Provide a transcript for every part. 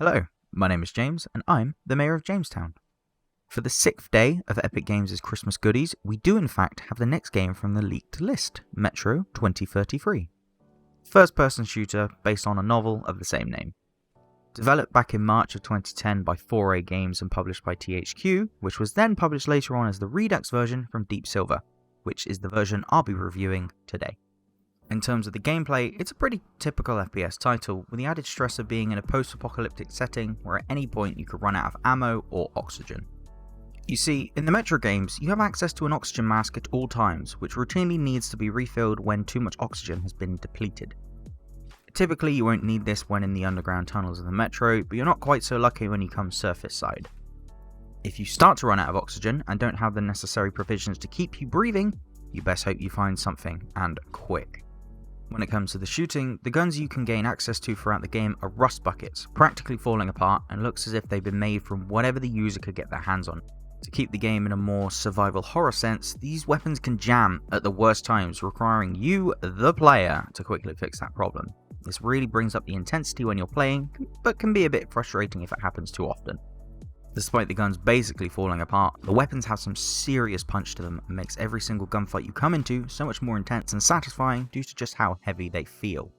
Hello, my name is James, and I'm the Mayor of JamessTown. For the 6th day of Epic Games' Christmas goodies, we do in fact have the next game from the leaked list, Metro 2033. First-person shooter based on a novel of the same name. Developed back in March of 2010 by 4A Games and published by THQ, which was then published later on as the Redux version from Deep Silver, which is the version I'll be reviewing today. In terms of the gameplay, it's a pretty typical FPS title, with the added stress of being in a post-apocalyptic setting where at any point you could run out of ammo or oxygen. You see, in the Metro games, you have access to an oxygen mask at all times, which routinely needs to be refilled when too much oxygen has been depleted. Typically you won't need this when in the underground tunnels of the Metro, but you're not quite so lucky when you come surface side. If you start to run out of oxygen and don't have the necessary provisions to keep you breathing, you best hope you find something, and quick. When it comes to the shooting, the guns you can gain access to throughout the game are rust buckets, practically falling apart and looks as if they've been made from whatever the user could get their hands on. To keep the game in a more survival horror sense, these weapons can jam at the worst times, requiring you, the player, to quickly fix that problem. This really brings up the intensity when you're playing, but can be a bit frustrating if it happens too often. Despite the guns basically falling apart, the weapons have some serious punch to them and makes every single gunfight you come into so much more intense and satisfying due to just how heavy they feel.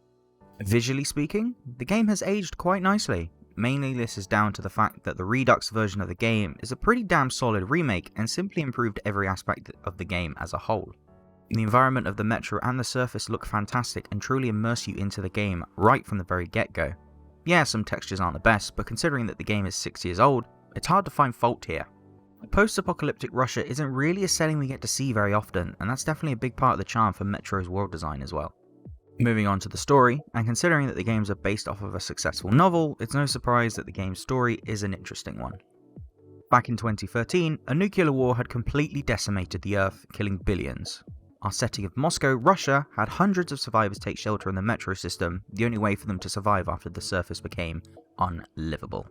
Visually speaking, the game has aged quite nicely. Mainly this is down to the fact that the Redux version of the game is a pretty damn solid remake and simply improved every aspect of the game as a whole. The environment of the Metro and the surface look fantastic and truly immerse you into the game right from the very get-go. Yeah, some textures aren't the best, but considering that the game is 6 years old, it's hard to find fault here. Post-apocalyptic Russia isn't really a setting we get to see very often, and that's definitely a big part of the charm for Metro's world design as well. Moving on to the story, and considering that the games are based off of a successful novel, it's no surprise that the game's story is an interesting one. Back in 2013, a nuclear war had completely decimated the Earth, killing billions. Our setting of Moscow, Russia, had hundreds of survivors take shelter in the Metro system, the only way for them to survive after the surface became unlivable.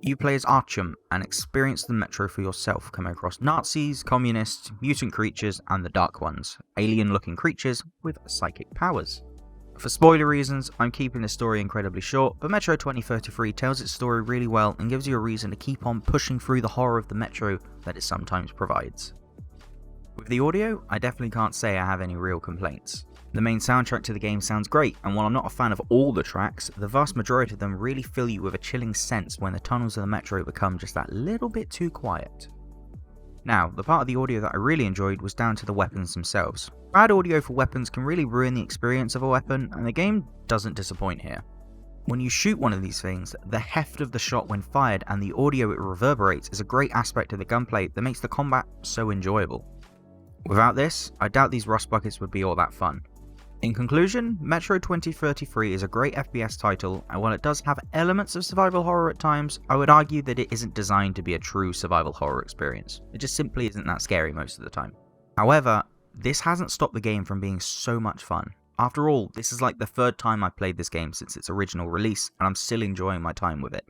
You play as Artyom and experience the Metro for yourself, coming across Nazis, communists, mutant creatures, and the Dark Ones, alien-looking creatures with psychic powers. For spoiler reasons, I'm keeping this story incredibly short, but Metro 2033 tells its story really well and gives you a reason to keep on pushing through the horror of the Metro that it sometimes provides. With the audio, I definitely can't say I have any real complaints. The main soundtrack to the game sounds great, and while I'm not a fan of all the tracks, the vast majority of them really fill you with a chilling sense when the tunnels of the Metro become just that little bit too quiet. Now, the part of the audio that I really enjoyed was down to the weapons themselves. Bad audio for weapons can really ruin the experience of a weapon, and the game doesn't disappoint here. When you shoot one of these things, the heft of the shot when fired and the audio it reverberates is a great aspect of the gunplay that makes the combat so enjoyable. Without this, I doubt these rust buckets would be all that fun. In conclusion, Metro 2033 is a great FPS title, and while it does have elements of survival horror at times, I would argue that it isn't designed to be a true survival horror experience. It just simply isn't that scary most of the time. However, this hasn't stopped the game from being so much fun. After all, this is like the 3rd time I've played this game since its original release, and I'm still enjoying my time with it.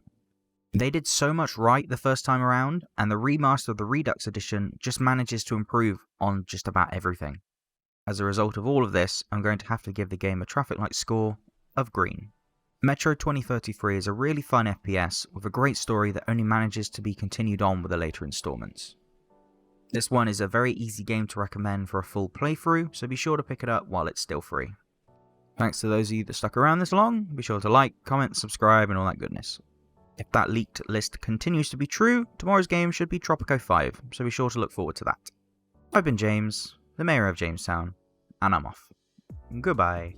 They did so much right the first time around, and the remaster of the Redux edition just manages to improve on just about everything. As a result of all of this, I'm going to have to give the game a traffic light score of green. Metro 2033 is a really fun FPS with a great story that only manages to be continued on with the later installments. This one is a very easy game to recommend for a full playthrough, so be sure to pick it up while it's still free. Thanks to those of you that stuck around this long, be sure to like, comment, subscribe and all that goodness. If that leaked list continues to be true, tomorrow's game should be Tropico 5, so be sure to look forward to that. I've been James, the Mayor of JamessTown, and I'm off. Goodbye.